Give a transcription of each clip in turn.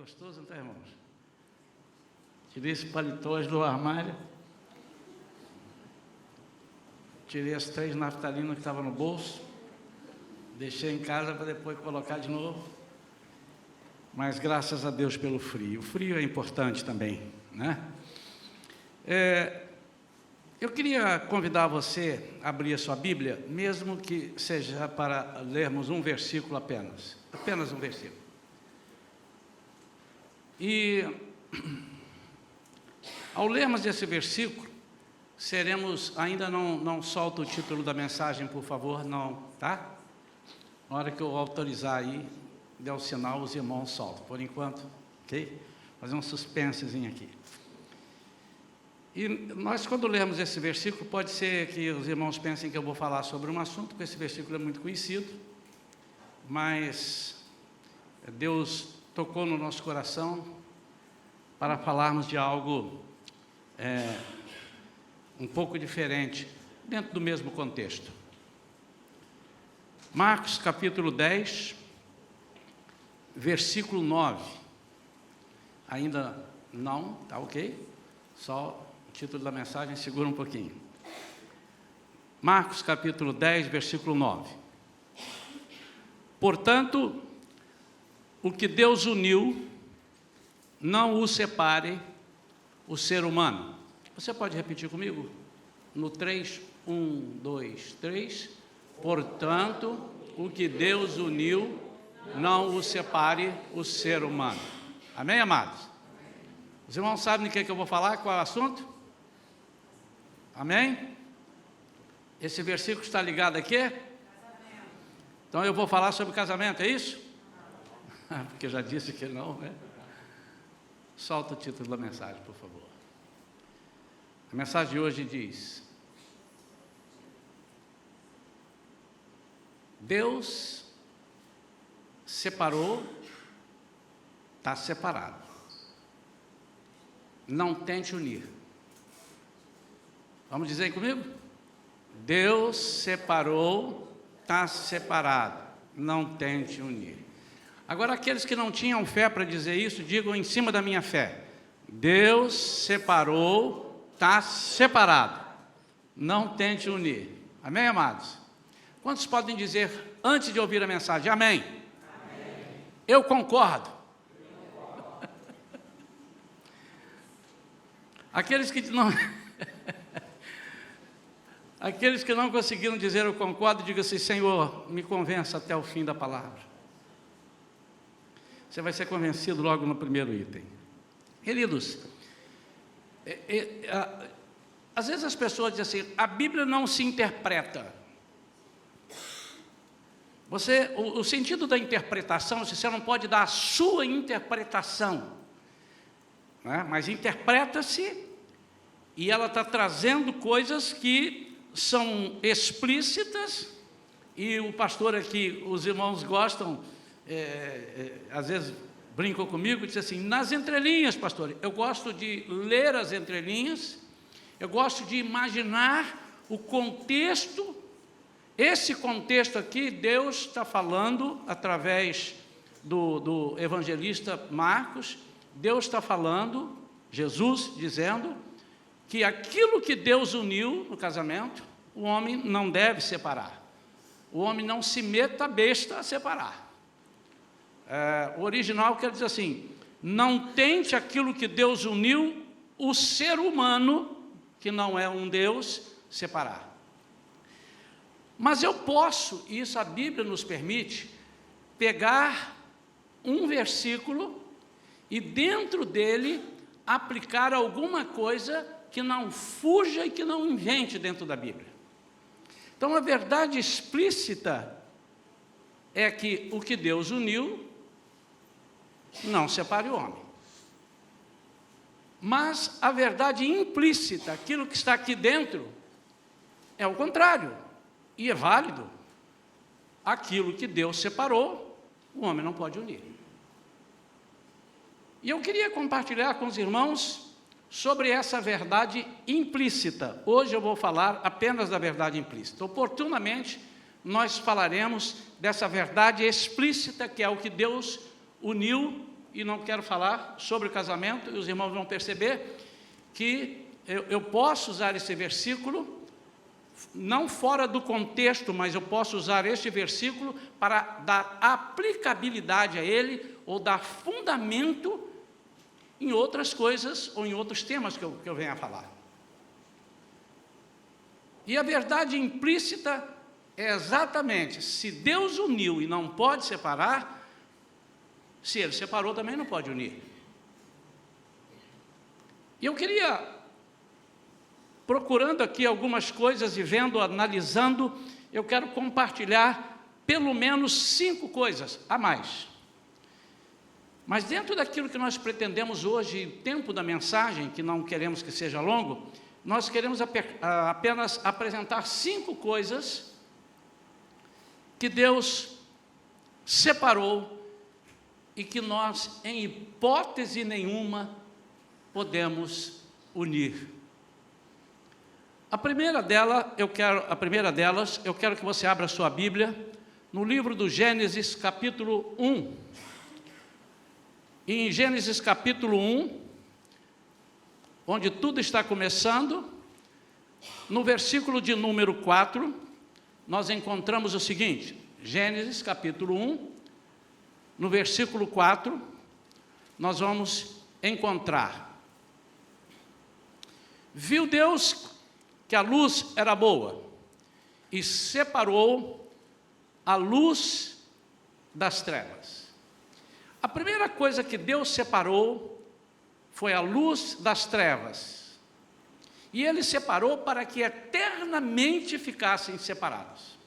gostoso, não tá, irmãos? Tirei esse paletó do armário. Tirei as 3 naftalinas que estavam no bolso. Deixei em casa para depois colocar de novo. Mas graças a Deus pelo frio. O frio é importante também, né? Eu queria convidar você a abrir a sua Bíblia, mesmo que seja para lermos um versículo apenas. Apenas um versículo. E, ao lermos esse versículo, ainda não solta o título da mensagem, por favor, não, tá? Na hora que eu autorizar aí, der o sinal, os irmãos soltam. Por enquanto, ok? Fazer um suspensezinho aqui. E nós, quando lemos esse versículo, pode ser que os irmãos pensem que eu vou falar sobre um assunto, porque esse versículo é muito conhecido, mas Deus tocou no nosso coração para falarmos de algo um pouco diferente, dentro do mesmo contexto. Marcos capítulo 10, versículo 9. Ainda não, tá ok? Só o título da mensagem, segura um pouquinho. Marcos capítulo 10, versículo 9. Portanto, o que Deus uniu, não o separe o ser humano. Você pode repetir comigo? No 3, 1, 2, 3. Portanto, o que Deus uniu, não o separe o ser humano. Amém, amados? Os irmãos sabem de que eu vou falar? Qual é o assunto? Amém? Esse versículo está ligado aqui? Casamento. Então eu vou falar sobre casamento, é isso? Porque eu já disse que não, né? Solta o título da mensagem, por favor. A mensagem de hoje diz: Deus separou, está separado. Não tente unir. Vamos dizer aí comigo? Deus separou, está separado. Não tente unir. Agora, aqueles que não tinham fé para dizer isso, digam em cima da minha fé: Deus separou, está separado. Não tente unir. Amém, amados? Quantos podem dizer, antes de ouvir a mensagem, amém? Amém. Eu concordo. Aqueles que não conseguiram dizer eu concordo, diga assim: Senhor, me convença até o fim da palavra. Você vai ser convencido logo no primeiro item. Queridos, às vezes as pessoas dizem assim: a Bíblia não se interpreta. O sentido da interpretação, você não pode dar a sua interpretação, né? Mas interpreta-se, e ela está trazendo coisas que são explícitas, e o pastor aqui, os irmãos gostam, às vezes brincam comigo e dizem assim: nas entrelinhas, pastor, eu gosto de ler as entrelinhas, eu gosto de imaginar o contexto. Esse contexto aqui, Deus está falando através do evangelista Marcos. Deus está falando, Jesus dizendo, que aquilo que Deus uniu no casamento, o homem não deve separar. O homem não se meta besta a separar. O original quer dizer assim: não tente aquilo que Deus uniu, o ser humano, que não é um Deus, separar. Mas eu posso, e isso a Bíblia nos permite, pegar um versículo e dentro dele aplicar alguma coisa que não fuja e que não invente dentro da Bíblia. Então, a verdade explícita é que o que Deus uniu, não separe o homem. Mas a verdade implícita, aquilo que está aqui dentro, é o contrário. E é válido. Aquilo que Deus separou, o homem não pode unir. E eu queria compartilhar com os irmãos sobre essa verdade implícita. Hoje eu vou falar apenas da verdade implícita. Oportunamente, nós falaremos dessa verdade explícita, que é o que Deus uniu, e não quero falar sobre o casamento, e os irmãos vão perceber que eu posso usar esse versículo, não fora do contexto, mas eu posso usar este versículo para dar aplicabilidade a ele, ou dar fundamento em outras coisas, ou em outros temas que eu venho a falar. E a verdade implícita é exatamente, se Deus uniu e não pode separar, se Ele separou também não pode unir. E eu queria, procurando aqui algumas coisas e vendo, analisando, eu quero compartilhar pelo menos 5 coisas a mais. Mas dentro daquilo que nós pretendemos hoje, o tempo da mensagem, que não queremos que seja longo, nós queremos apenas apresentar 5 coisas que Deus separou e que nós, em hipótese nenhuma, podemos unir. A primeira delas, eu quero que você abra a sua Bíblia no livro do Gênesis, capítulo 1. E em Gênesis, capítulo 1, onde tudo está começando, no versículo de número 4, nós encontramos o seguinte, Gênesis, capítulo 1, no versículo 4, nós vamos encontrar: viu Deus que a luz era boa, e separou a luz das trevas. A primeira coisa que Deus separou foi a luz das trevas. E Ele separou para que eternamente ficassem separados.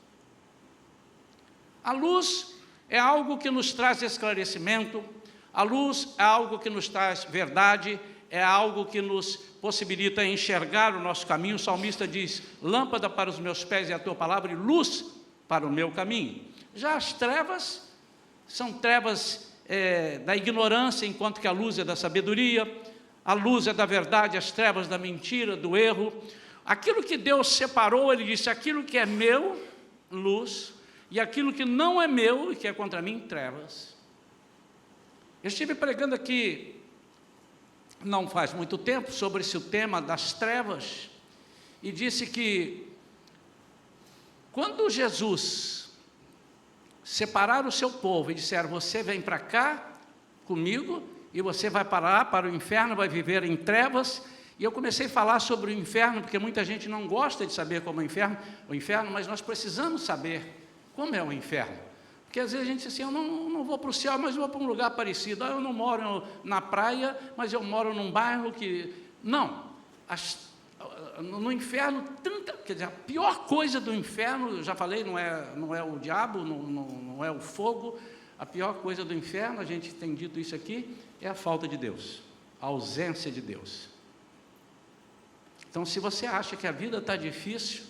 A luz é algo que nos traz esclarecimento, a luz é algo que nos traz verdade, é algo que nos possibilita enxergar o nosso caminho. O salmista diz: lâmpada para os meus pés é a tua palavra e luz para o meu caminho. Já as trevas são trevas da ignorância, enquanto que a luz é da sabedoria, a luz é da verdade, as trevas da mentira, do erro. Aquilo que Deus separou, Ele disse: aquilo que é meu, luz, e aquilo que não é meu e que é contra mim, trevas. Eu estive pregando aqui, não faz muito tempo, sobre esse tema das trevas, e disse que quando Jesus separar o seu povo e disser: você vem para cá comigo, e você vai para o inferno, vai viver em trevas. E eu comecei a falar sobre o inferno, porque muita gente não gosta de saber como é o inferno, mas nós precisamos saber como é o inferno. Porque às vezes a gente diz assim: eu não vou para o céu, mas eu vou para um lugar parecido. Eu não moro na praia, mas eu moro num bairro que... Não, no inferno, quer dizer, a pior coisa do inferno, eu já falei, não é o diabo, não é o fogo. A pior coisa do inferno, a gente tem dito isso aqui, é a falta de Deus, a ausência de Deus. Então, se você acha que a vida está difícil,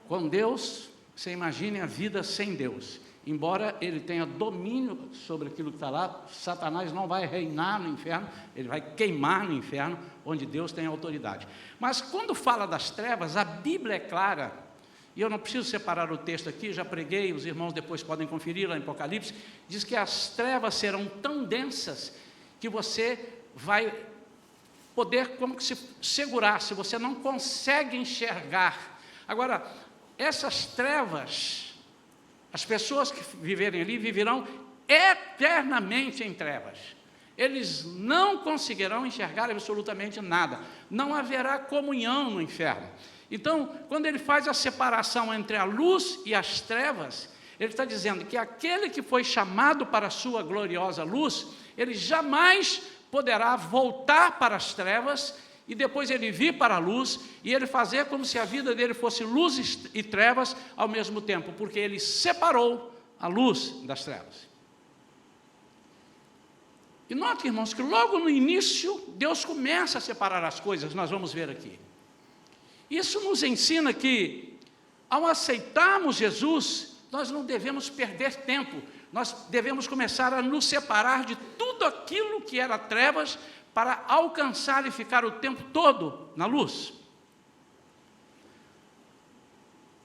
com Deus, você imagine a vida sem Deus. Embora Ele tenha domínio sobre aquilo que está lá, Satanás não vai reinar no inferno, ele vai queimar no inferno, onde Deus tem autoridade. Mas quando fala das trevas, a Bíblia é clara. E eu não preciso separar o texto aqui, já preguei, os irmãos depois podem conferir lá em Apocalipse, diz que as trevas serão tão densas que você vai poder como que se segurar, se você não consegue enxergar. Agora, essas trevas, as pessoas que viverem ali viverão eternamente em trevas. Eles não conseguirão enxergar absolutamente nada, não haverá comunhão no inferno. Então, quando ele faz a separação entre a luz e as trevas, ele está dizendo que aquele que foi chamado para a sua gloriosa luz, ele jamais poderá voltar para as trevas e depois ele vir para a luz e ele fazer como se a vida dele fosse luz e trevas ao mesmo tempo, porque ele separou a luz das trevas. E note, irmãos, que logo no início, Deus começa a separar as coisas, nós vamos ver aqui. Isso nos ensina que, ao aceitarmos Jesus, nós não devemos perder tempo, nós devemos começar a nos separar de tudo aquilo que era trevas, para alcançar e ficar o tempo todo na luz.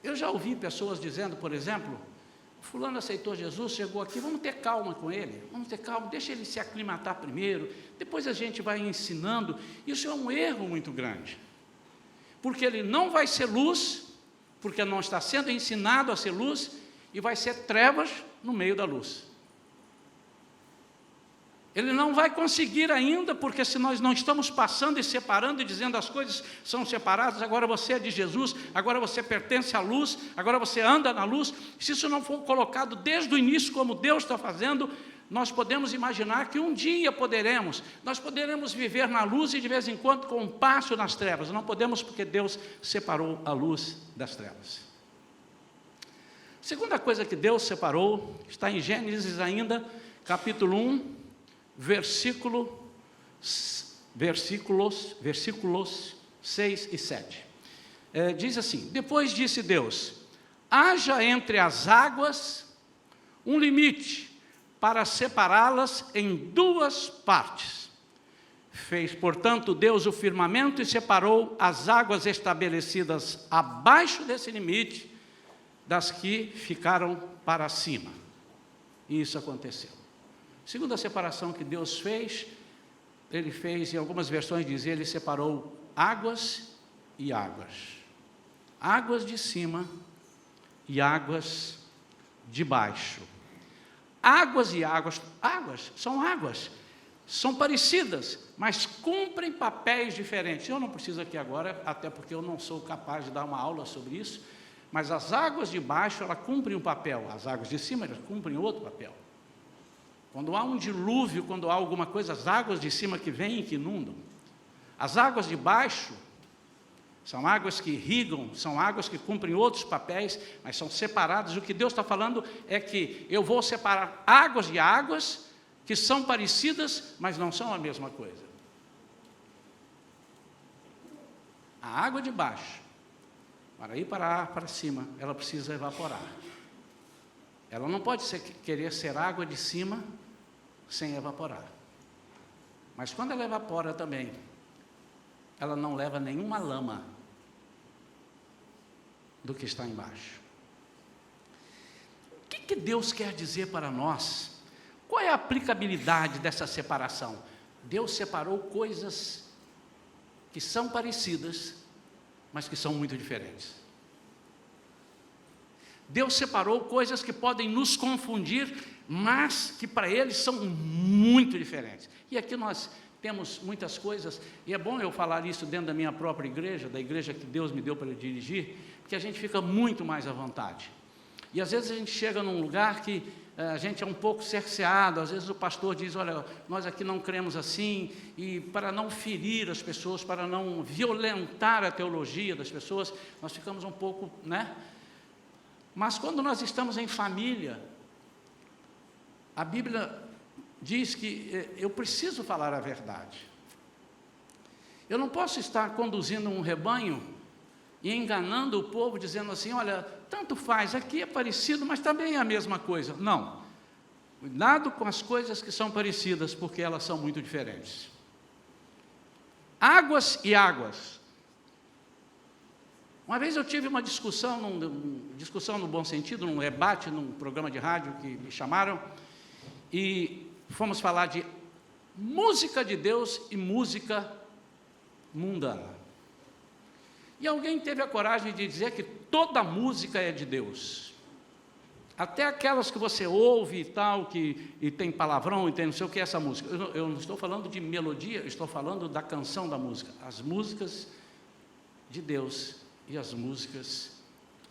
Eu já ouvi pessoas dizendo, por exemplo, fulano aceitou Jesus, chegou aqui, vamos ter calma com ele, vamos ter calma, deixa ele se aclimatar primeiro, depois a gente vai ensinando. Isso é um erro muito grande, porque ele não vai ser luz, porque não está sendo ensinado a ser luz, e vai ser trevas no meio da luz. Ele não vai conseguir ainda, porque se nós não estamos passando e separando e dizendo as coisas são separadas, agora você é de Jesus, agora você pertence à luz, agora você anda na luz, se isso não for colocado desde o início como Deus está fazendo, nós podemos imaginar que um dia nós poderemos viver na luz e de vez em quando com um passo nas trevas. Não podemos, porque Deus separou a luz das trevas. Segunda coisa que Deus separou, está em Gênesis ainda, capítulo 1, versículos 6 e 7. Diz assim: depois disse Deus: haja entre as águas um limite para separá-las em duas partes. Fez, portanto, Deus o firmamento e separou as águas estabelecidas abaixo desse limite das que ficaram para cima. E isso aconteceu. Segunda separação que Deus fez, ele fez, em algumas versões diz, ele separou águas e águas. Águas de cima e águas de baixo. Águas e águas, são parecidas, mas cumprem papéis diferentes. Eu não preciso aqui agora, até porque eu não sou capaz de dar uma aula sobre isso, mas as águas de baixo, elas cumprem um papel, as águas de cima, elas cumprem outro papel. Quando há um dilúvio, quando há alguma coisa, as águas de cima que vêm e que inundam. As águas de baixo são águas que irrigam, são águas que cumprem outros papéis, mas são separadas. O que Deus está falando é que eu vou separar águas de águas que são parecidas, mas não são a mesma coisa. A água de baixo, para ir para cima, ela precisa evaporar. Ela não pode querer ser água de cima sem evaporar. Mas quando ela evapora também, ela não leva nenhuma lama do que está embaixo. O que Deus quer dizer para nós? Qual é a aplicabilidade dessa separação? Deus separou coisas que são parecidas, mas que são muito diferentes. Deus separou coisas que podem nos confundir, mas que para eles são muito diferentes. E aqui nós temos muitas coisas, e é bom eu falar isso dentro da minha própria igreja, da igreja que Deus me deu para dirigir, porque a gente fica muito mais à vontade. E às vezes a gente chega num lugar que a gente é um pouco cerceado, às vezes o pastor diz, olha, nós aqui não cremos assim, e para não ferir as pessoas, para não violentar a teologia das pessoas, nós ficamos um pouco, Mas quando nós estamos em família, a Bíblia diz que eu preciso falar a verdade. Eu não posso estar conduzindo um rebanho e enganando o povo, dizendo assim, olha, tanto faz, aqui é parecido, mas também é a mesma coisa. Não. Cuidado com as coisas que são parecidas, porque elas são muito diferentes. Águas e águas. Uma vez eu tive uma discussão no bom sentido, num debate, num programa de rádio que me chamaram, e fomos falar de música de Deus e música mundana. E alguém teve a coragem de dizer que toda música é de Deus. Até aquelas que você ouve e tal, e tem palavrão, e tem não sei o que é essa música. Eu não estou falando de melodia, eu estou falando da canção da música. As músicas de Deus e as músicas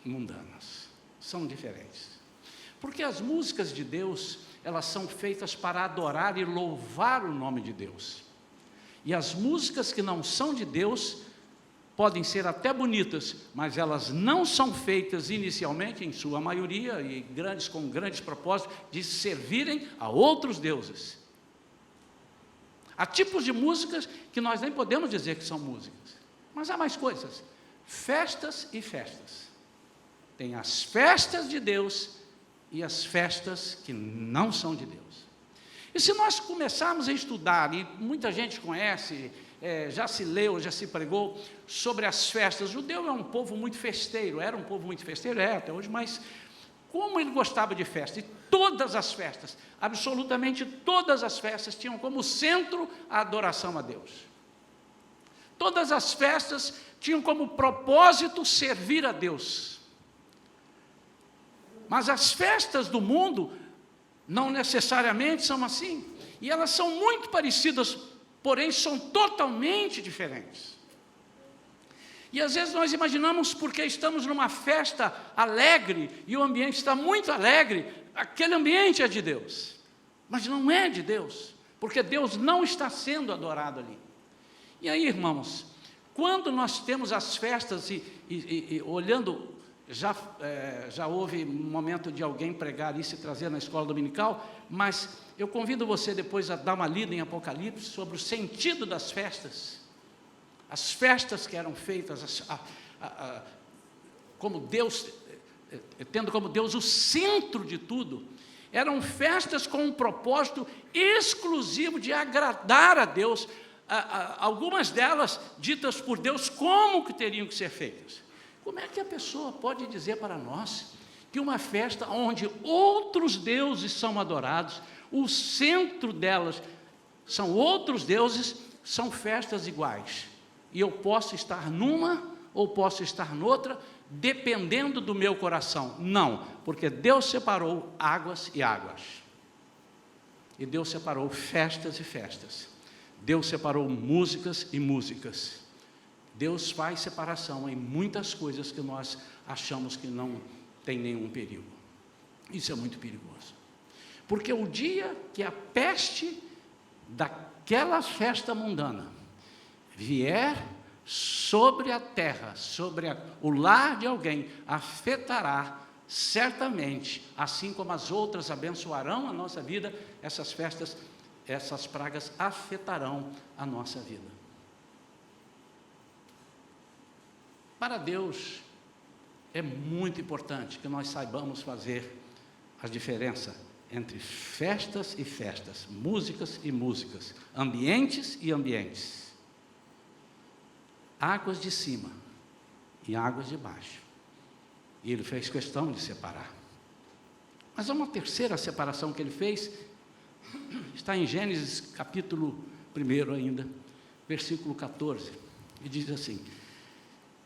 mundanas são diferentes. Porque as músicas de Deus, elas são feitas para adorar e louvar o nome de Deus. E as músicas que não são de Deus podem ser até bonitas, mas elas não são feitas inicialmente, em sua maioria, e com grandes propósitos, de servirem a outros deuses. Há tipos de músicas que nós nem podemos dizer que são músicas, mas há mais coisas. Festas e festas. Tem as festas de Deus e as festas que não são de Deus. E se nós começarmos a estudar, e muita gente conhece, já se leu, já se pregou sobre as festas. O judeu é um povo muito festeiro, era um povo muito festeiro, até hoje, mas como ele gostava de festa. E todas as festas, absolutamente todas as festas, tinham como centro a adoração a Deus. Todas as festas tinham como propósito servir a Deus. Mas as festas do mundo não necessariamente são assim. E elas são muito parecidas, porém são totalmente diferentes. E às vezes nós imaginamos, porque estamos numa festa alegre, e o ambiente está muito alegre, aquele ambiente é de Deus. Mas não é de Deus, porque Deus não está sendo adorado ali. E aí, irmãos, quando nós temos as festas e olhando, já houve um momento de alguém pregar isso e trazer na escola dominical, mas eu convido você depois a dar uma lida em Apocalipse sobre o sentido das festas. As festas que eram feitas, como Deus, tendo como Deus o centro de tudo, eram festas com um propósito exclusivo de agradar a Deus, algumas delas ditas por Deus como que teriam que ser feitas. Como é que a pessoa pode dizer para nós que uma festa onde outros deuses são adorados, o centro delas são outros deuses, são festas iguais? E eu posso estar numa ou posso estar noutra, dependendo do meu coração. Não, porque Deus separou águas e águas. E Deus separou festas e festas. Deus separou músicas e músicas. Deus faz separação em muitas coisas que nós achamos que não tem nenhum perigo. Isso é muito perigoso. Porque o dia que a peste daquela festa mundana vier sobre a terra, sobre o lar de alguém, afetará certamente, assim como as outras abençoarão a nossa vida, essas festas, essas pragas afetarão a nossa vida. Para Deus, é muito importante que nós saibamos fazer a diferença entre festas e festas, músicas e músicas, ambientes e ambientes. Águas de cima e águas de baixo. E ele fez questão de separar. Mas há uma terceira separação que ele fez, está em Gênesis capítulo 1 ainda, versículo 14, e diz assim: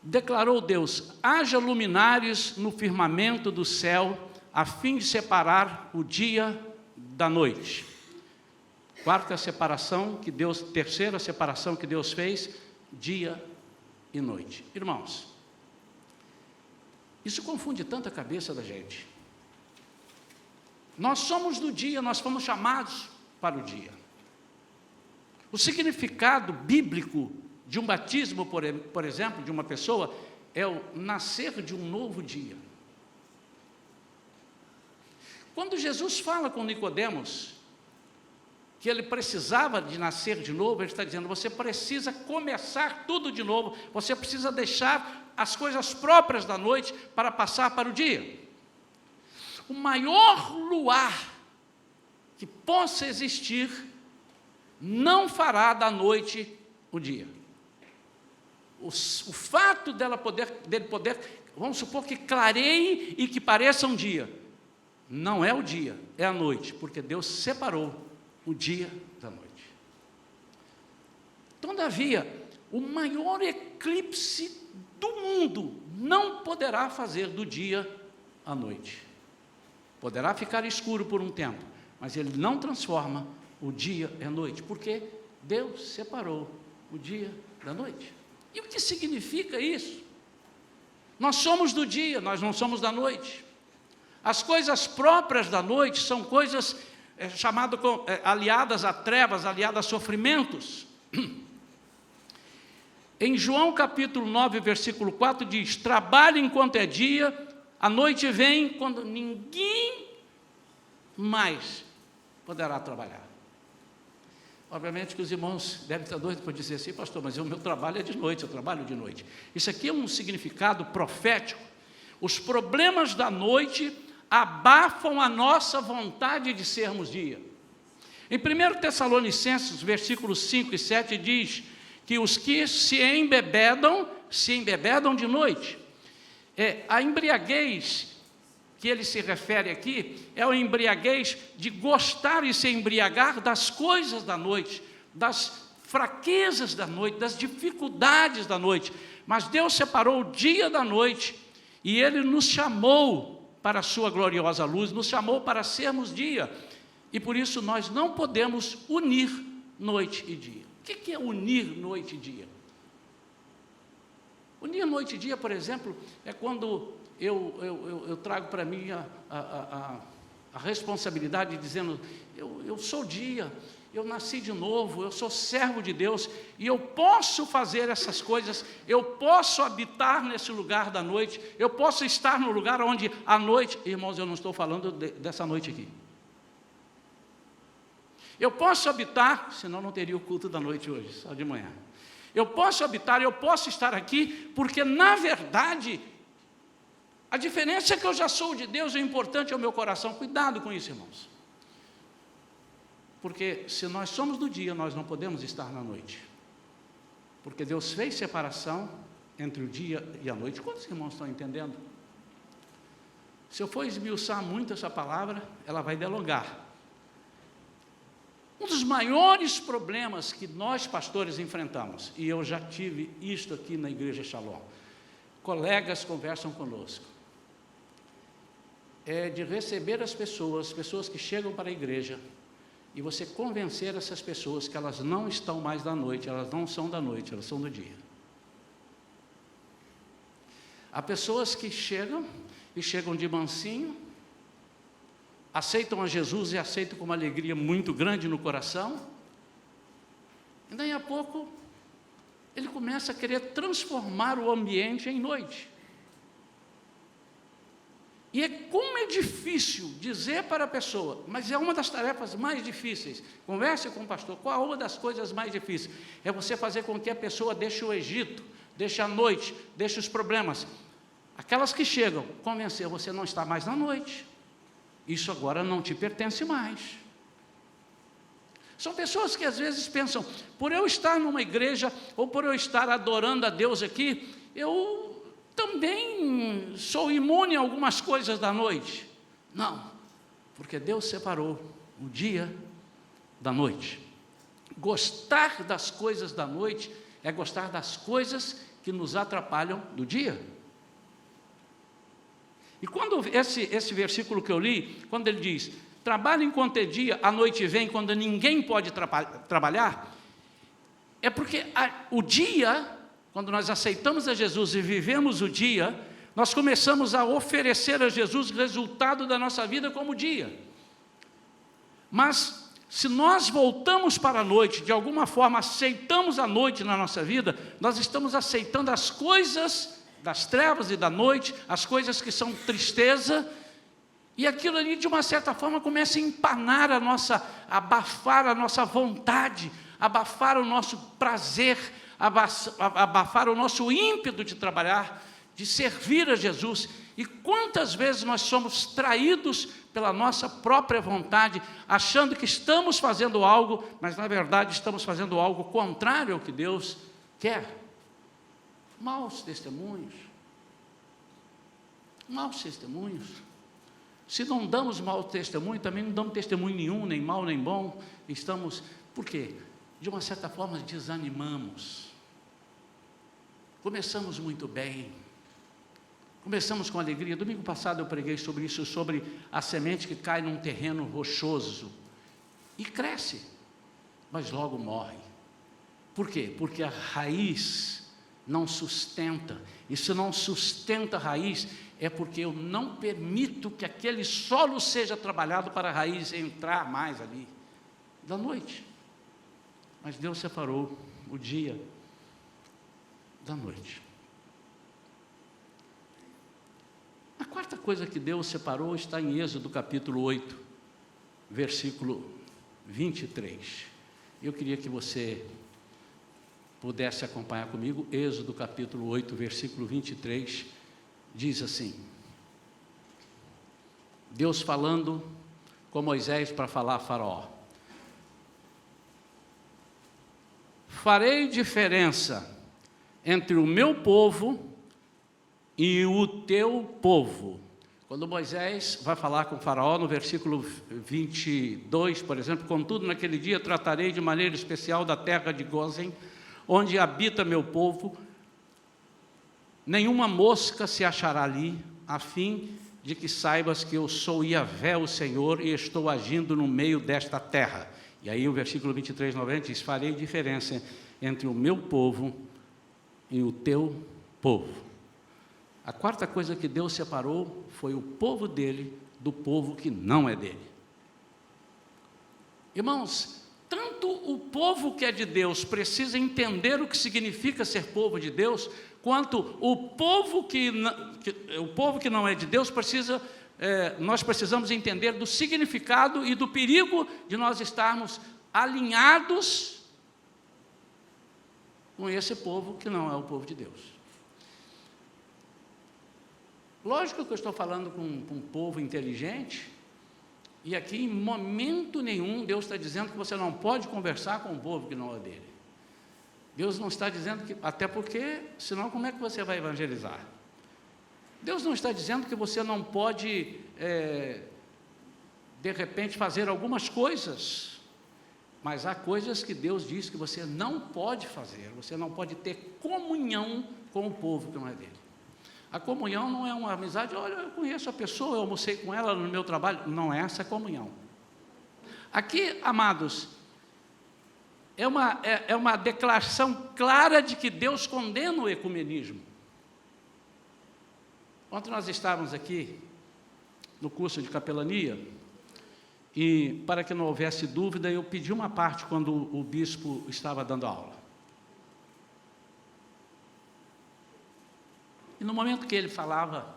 declarou Deus, haja luminares no firmamento do céu, a fim de separar o dia da noite. Terceira separação que Deus fez, dia e noite. Irmãos, isso confunde tanto a cabeça da gente. Nós somos do dia, nós fomos chamados para o dia. O significado bíblico de um batismo, por exemplo, de uma pessoa, é o nascer de um novo dia. Quando Jesus fala com Nicodemos que ele precisava de nascer de novo, ele está dizendo, você precisa começar tudo de novo, você precisa deixar as coisas próprias da noite para passar para o dia. O maior luar que possa existir não fará da noite o dia. O fato dele poder, vamos supor que clareie e que pareça um dia, não é o dia, é a noite, porque Deus separou o dia da noite. Todavia, o maior eclipse do mundo não poderá fazer do dia à noite. Poderá ficar escuro por um tempo, mas ele não transforma o dia em noite, porque Deus separou o dia da noite. E o que significa isso? Nós somos do dia, nós não somos da noite. As coisas próprias da noite são coisas aliadas a trevas, aliadas a sofrimentos. Em João capítulo 9, versículo 4 diz, trabalhe enquanto é dia, a noite vem quando ninguém mais poderá trabalhar. Obviamente que os irmãos devem estar doidos para dizer assim, pastor, mas o meu trabalho é de noite, eu trabalho de noite. Isso aqui é um significado profético. Os problemas da noite abafam a nossa vontade de sermos dia. Em 1 Tessalonicenses, versículos 5 e 7, diz que os que se embebedam de noite. A embriaguez que ele se refere aqui é o embriaguez de gostar e se embriagar das coisas da noite, das fraquezas da noite, das dificuldades da noite. Mas Deus separou o dia da noite e Ele nos chamou para a sua gloriosa luz, nos chamou para sermos dia. E por isso nós não podemos unir noite e dia. O que é unir noite e dia? Unir noite e dia, por exemplo, é quando eu trago para mim a responsabilidade dizendo, eu sou dia, eu nasci de novo, eu sou servo de Deus, e eu posso fazer essas coisas, eu posso habitar nesse lugar da noite, eu posso estar no lugar onde a noite, irmãos, eu não estou falando dessa noite aqui, eu posso habitar, senão não teria o culto da noite hoje, só de manhã, eu posso habitar, eu posso estar aqui, porque na verdade, a diferença é que eu já sou de Deus, o importante é o meu coração, cuidado com isso, irmãos. Porque se nós somos do dia, nós não podemos estar na noite. Porque Deus fez separação entre o dia e a noite. Quantos irmãos estão entendendo? Se eu for esmiuçar muito essa palavra, ela vai delongar. Um dos maiores problemas que nós pastores enfrentamos, e eu já tive isto aqui na Igreja Shalom, colegas conversam conosco, é de receber as pessoas que chegam para a igreja, e você convencer essas pessoas que elas não estão mais da noite, elas não são da noite, elas são do dia. Há pessoas que chegam, e chegam de mansinho, aceitam a Jesus e aceitam com uma alegria muito grande no coração, e daí a pouco, ele começa a querer transformar o ambiente em noite. E como é difícil dizer para a pessoa, mas é uma das tarefas mais difíceis, converse com o pastor, qual é uma das coisas mais difíceis? É você fazer com que a pessoa deixe o Egito, deixe a noite, deixe os problemas. Aquelas que chegam, convencer, você não está mais na noite, isso agora não te pertence mais. São pessoas que às vezes pensam, por eu estar numa igreja, ou por eu estar adorando a Deus aqui, eu também sou imune a algumas coisas da noite. Não, porque Deus separou o dia da noite. Gostar das coisas da noite é gostar das coisas que nos atrapalham do dia. E quando esse versículo que eu li, quando ele diz, trabalhe enquanto é dia, a noite vem quando ninguém pode trabalhar, é porque o dia, quando nós aceitamos a Jesus e vivemos o dia, nós começamos a oferecer a Jesus o resultado da nossa vida como dia. Mas, se nós voltamos para a noite, de alguma forma aceitamos a noite na nossa vida, nós estamos aceitando as coisas das trevas e da noite, as coisas que são tristeza, e aquilo ali, de uma certa forma, começa a empanar abafar a nossa vontade, abafar o nosso prazer, abafar o nosso ímpeto de trabalhar, de servir a Jesus. E quantas vezes nós somos traídos pela nossa própria vontade, achando que estamos fazendo algo, mas na verdade estamos fazendo algo contrário ao que Deus quer. Maus testemunhos. Maus testemunhos. Se não damos mau testemunho, também não damos testemunho nenhum, nem mau nem bom. Por quê? De uma certa forma desanimamos. Começamos muito bem, começamos com alegria. Domingo passado eu preguei sobre isso, sobre a semente que cai num terreno rochoso e cresce, mas logo morre. Por quê? Porque a raiz não sustenta, e se não sustenta a raiz, é porque eu não permito que aquele solo seja trabalhado para a raiz entrar mais ali, da noite. Mas Deus separou o dia da noite. A quarta coisa que Deus separou está em Êxodo capítulo 8, versículo 23. Eu queria que você pudesse acompanhar comigo. Êxodo capítulo 8, versículo 23, diz assim: Deus falando com Moisés para falar a Faraó: farei diferença entre o meu povo e o teu povo, Quando Moisés vai falar com o faraó, no versículo 22, por exemplo, contudo, naquele dia tratarei de maneira especial da terra de Gósen, onde habita meu povo, nenhuma mosca se achará ali, a fim de que saibas que eu sou Yahvé, o Senhor, e estou agindo no meio desta terra. E aí o versículo 23, 90 diz, farei diferença entre o meu povo e o teu povo. A quarta coisa que Deus separou foi o povo dele do povo que não é dele. Irmãos, tanto o povo que é de Deus precisa entender o que significa ser povo de Deus, quanto o povo que não é de Deus nós precisamos entender do significado e do perigo de nós estarmos alinhados com esse povo que não é o povo de Deus. Lógico que eu estou falando com um povo inteligente, e aqui em momento nenhum Deus está dizendo que você não pode conversar com um povo que não é dele. Deus não está dizendo que, até porque, senão como é que você vai evangelizar? Deus não está dizendo que você não pode, de repente, fazer algumas coisas, mas há coisas que Deus diz que você não pode fazer, você não pode ter comunhão com o povo que não é dele. A comunhão não é uma amizade, olha, eu conheço a pessoa, eu almocei com ela no meu trabalho, não é essa comunhão. Aqui, amados, é uma declaração clara de que Deus condena o ecumenismo. Ontem nós estávamos aqui no curso de capelania, e para que não houvesse dúvida, eu pedi uma parte quando o bispo estava dando aula. E no momento que ele falava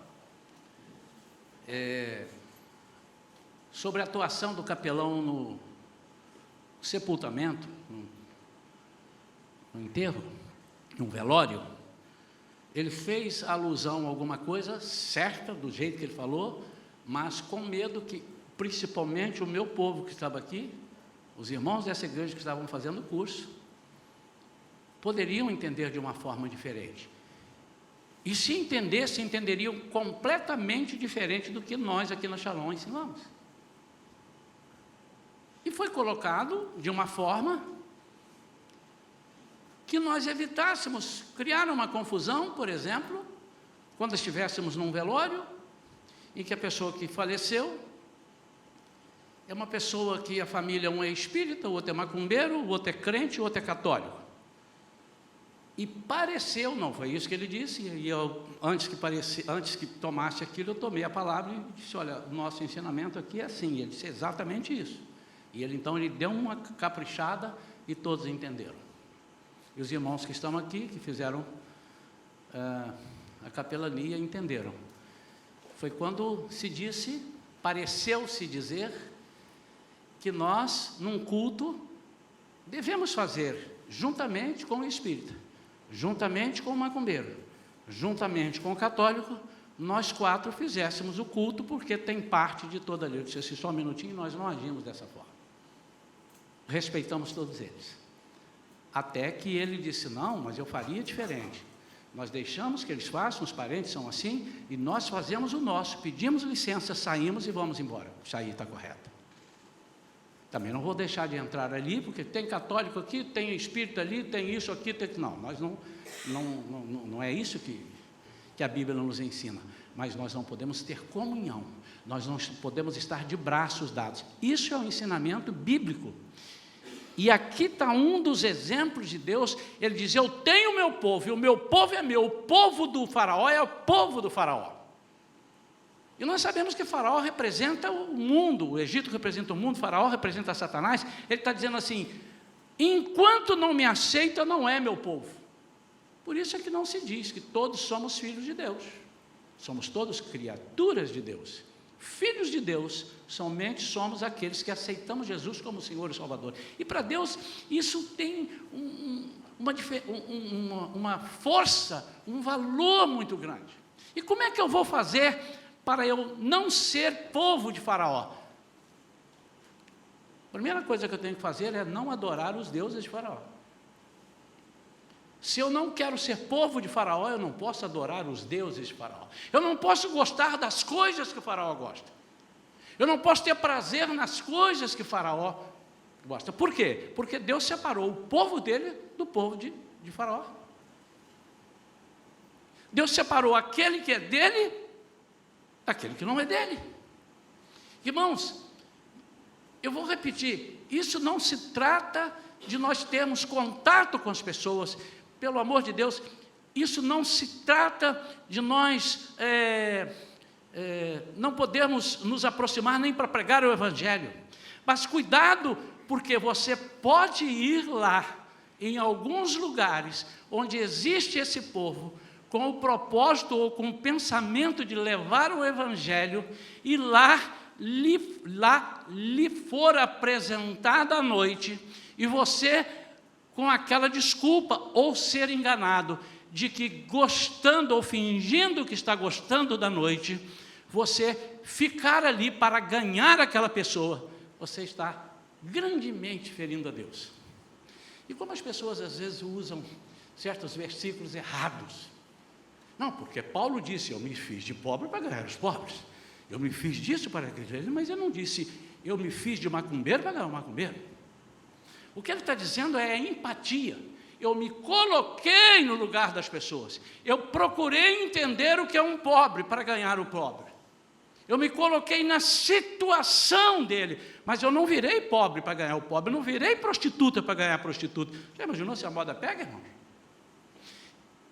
sobre a atuação do capelão no sepultamento, no enterro, no velório, ele fez alusão a alguma coisa certa, do jeito que ele falou, mas com medo que, principalmente o meu povo que estava aqui, os irmãos dessa igreja que estavam fazendo o curso, poderiam entender de uma forma diferente. E se entendessem, entenderiam completamente diferente do que nós aqui na Shalom ensinamos. E foi colocado de uma forma que nós evitássemos criar uma confusão, por exemplo, quando estivéssemos num velório, em que a pessoa que faleceu é uma pessoa que a família, um é espírita, o outro é macumbeiro, o outro é crente, o outro é católico. E pareceu, não foi isso que ele disse, e eu, antes que tomasse aquilo, eu tomei a palavra e disse, olha, o nosso ensinamento aqui é assim, e ele disse exatamente isso. E ele deu uma caprichada e todos entenderam. E os irmãos que estão aqui, que fizeram a capelania, entenderam. Foi quando se disse, pareceu-se dizer, que nós, num culto, devemos fazer juntamente com o espírita, juntamente com o macumbeiro, juntamente com o católico, nós quatro fizéssemos o culto, porque tem parte de toda a lei. Eu disse assim, só um minutinho, nós não agimos dessa forma. Respeitamos todos eles. Até que ele disse, não, mas eu faria diferente. Nós deixamos que eles façam, os parentes são assim, e nós fazemos o nosso, pedimos licença, saímos e vamos embora. Isso aí está correto. Também não vou deixar de entrar ali, porque tem católico aqui, tem espírito ali, tem isso aqui, tem... Não, nós não é isso que a Bíblia nos ensina. Mas nós não podemos ter comunhão, nós não podemos estar de braços dados. Isso é um ensinamento bíblico. E aqui está um dos exemplos de Deus. Ele diz, eu tenho o meu povo, e o meu povo é meu. O povo do faraó é o povo do faraó. E nós sabemos que faraó representa o mundo, o Egito representa o mundo, faraó representa Satanás. Ele está dizendo assim, enquanto não me aceita, não é meu povo. Por isso é que não se diz que todos somos filhos de Deus. Somos todos criaturas de Deus. Filhos de Deus, somente somos aqueles que aceitamos Jesus como Senhor e Salvador. E para Deus, isso tem uma força, um valor muito grande. E como é que eu vou fazer para eu não ser povo de faraó? A primeira coisa que eu tenho que fazer é não adorar os deuses de faraó. Se eu não quero ser povo de Faraó, eu não posso adorar os deuses de Faraó. Eu não posso gostar das coisas que o Faraó gosta. Eu não posso ter prazer nas coisas que Faraó gosta. Por quê? Porque Deus separou o povo dele do povo de Faraó. Deus separou aquele que é dele daquele que não é dele. Irmãos, eu vou repetir, isso não se trata de nós termos contato com as pessoas, pelo amor de Deus, isso não se trata de nós não podermos nos aproximar nem para pregar o Evangelho, mas cuidado, porque você pode ir lá, em alguns lugares, onde existe esse povo, com o propósito ou com o pensamento de levar o Evangelho, e lá lhe for apresentada à noite, e você, com aquela desculpa, ou ser enganado, de que gostando ou fingindo que está gostando da noite, você ficar ali para ganhar aquela pessoa, você está grandemente ferindo a Deus. E como as pessoas às vezes usam certos versículos errados. Não, porque Paulo disse, eu me fiz de pobre para ganhar os pobres. Eu me fiz disso para ganhar, mas eu não disse, eu me fiz de macumbeiro para ganhar um macumbeiro. O que ele está dizendo é empatia. Eu me coloquei no lugar das pessoas. Eu procurei entender o que é um pobre para ganhar o pobre. Eu me coloquei na situação dele, mas eu não virei pobre para ganhar o pobre, eu não virei prostituta para ganhar a prostituta. Já imaginou se a moda pega, irmão?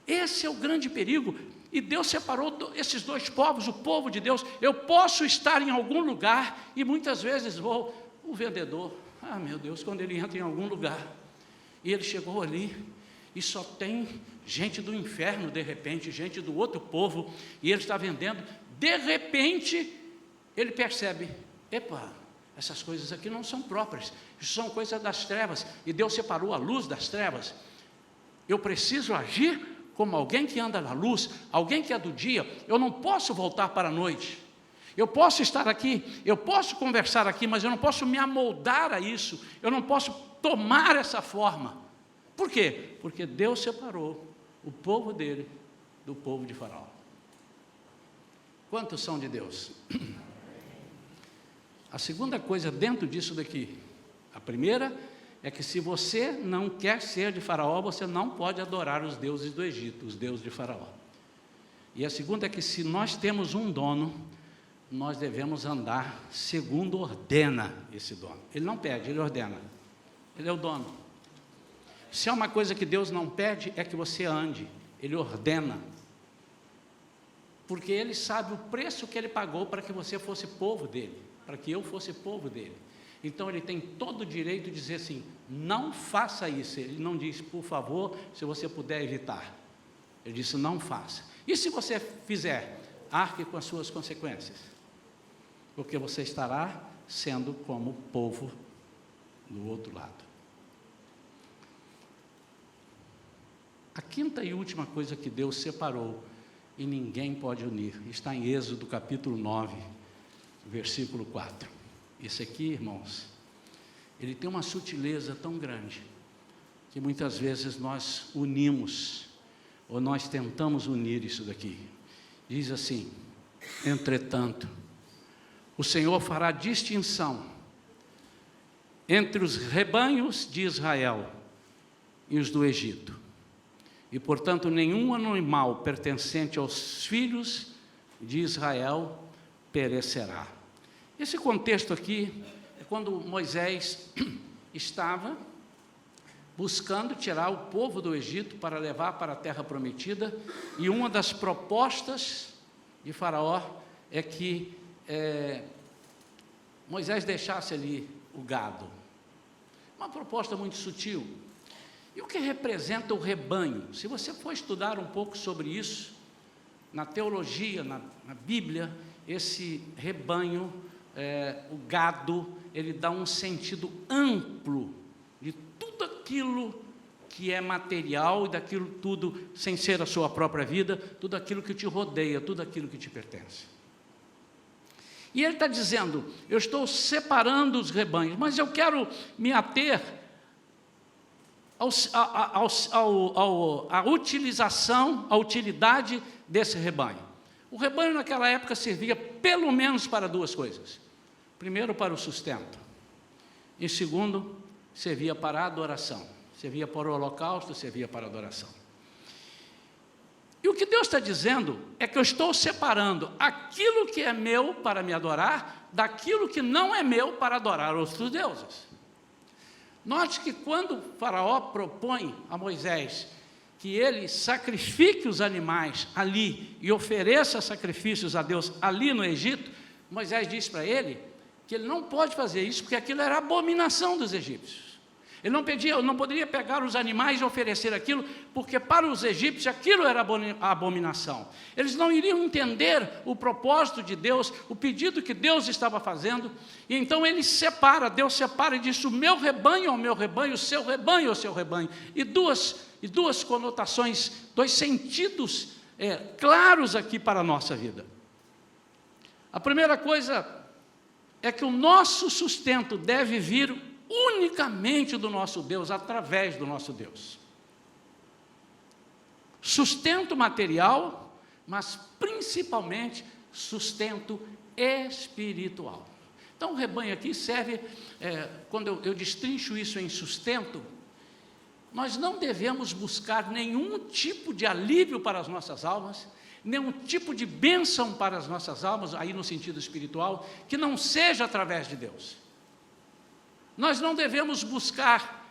Esse é o grande perigo, e Deus separou esses dois povos, o povo de Deus. Eu posso estar em algum lugar, e muitas vezes o vendedor, meu Deus, quando ele entra em algum lugar, e ele chegou ali, e só tem gente do inferno, de repente, gente do outro povo, e ele está vendendo, de repente, ele percebe, epa, essas coisas aqui não são próprias, isso são coisas das trevas, e Deus separou a luz das trevas. Eu preciso agir como alguém que anda na luz, alguém que é do dia. Eu não posso voltar para a noite. Eu posso estar aqui, eu posso conversar aqui, mas eu não posso me amoldar a isso, eu não posso tomar essa forma. Por quê? Porque Deus separou o povo dele do povo de Faraó. Quantos são de Deus? A segunda coisa dentro disso daqui, a primeira é que se você não quer ser de Faraó, você não pode adorar os deuses do Egito, os deuses de Faraó. E a segunda é que se nós temos um dono, nós devemos andar segundo ordena esse dono. Ele não pede, ele ordena. Ele é o dono. Se é uma coisa que Deus não pede, é que você ande, ele ordena. Porque ele sabe o preço que ele pagou para que você fosse povo dele, para que eu fosse povo dele. Então ele tem todo o direito de dizer assim, não faça isso. Ele não diz, por favor, se você puder evitar. Ele disse, não faça. E se você fizer, arque com as suas consequências. Porque você estará sendo como povo do outro lado. A quinta e última coisa que Deus separou, e ninguém pode unir, está em Êxodo capítulo 9, versículo 4. Esse aqui, irmãos, ele tem uma sutileza tão grande, que muitas vezes nós unimos, ou nós tentamos unir isso daqui. Diz assim, entretanto, o Senhor fará distinção entre os rebanhos de Israel e os do Egito. E, portanto, nenhum animal pertencente aos filhos de Israel perecerá. Esse contexto aqui é quando Moisés estava buscando tirar o povo do Egito para levar para a terra prometida, e uma das propostas de Faraó é que Moisés deixasse ali o gado. Uma proposta muito sutil. E o que representa o rebanho? Se você for estudar um pouco sobre isso, na teologia, na Bíblia, esse rebanho, o gado, ele dá um sentido amplo de tudo aquilo que é material e daquilo tudo, sem ser a sua própria vida, tudo aquilo que te rodeia, tudo aquilo que te pertence. E ele está dizendo, eu estou separando os rebanhos, mas eu quero me ater a utilização, a utilidade desse rebanho. O rebanho naquela época servia pelo menos para duas coisas. Primeiro, para o sustento. E segundo, servia para a adoração. Servia para o holocausto, servia para a adoração. E o que Deus está dizendo é que eu estou separando aquilo que é meu para me adorar, daquilo que não é meu para adorar outros deuses. Note que quando o faraó propõe a Moisés que ele sacrifique os animais ali e ofereça sacrifícios a Deus ali no Egito, Moisés diz para ele que ele não pode fazer isso porque aquilo era abominação dos egípcios. Ele não poderia pegar os animais e oferecer aquilo, porque para os egípcios aquilo era abominação. Eles não iriam entender o propósito de Deus, o pedido que Deus estava fazendo, e então ele separa, Deus separa e diz: o meu rebanho é o meu rebanho, o seu rebanho é o seu rebanho. E duas conotações, dois sentidos claros aqui para a nossa vida. A primeira coisa é que o nosso sustento deve vir unicamente do nosso Deus, através do nosso Deus. Sustento material, mas principalmente sustento espiritual. Então o rebanho aqui serve, quando eu destrincho isso em sustento, nós não devemos buscar nenhum tipo de alívio para as nossas almas, nenhum tipo de bênção para as nossas almas, aí no sentido espiritual, que não seja através de Deus. Nós não devemos buscar,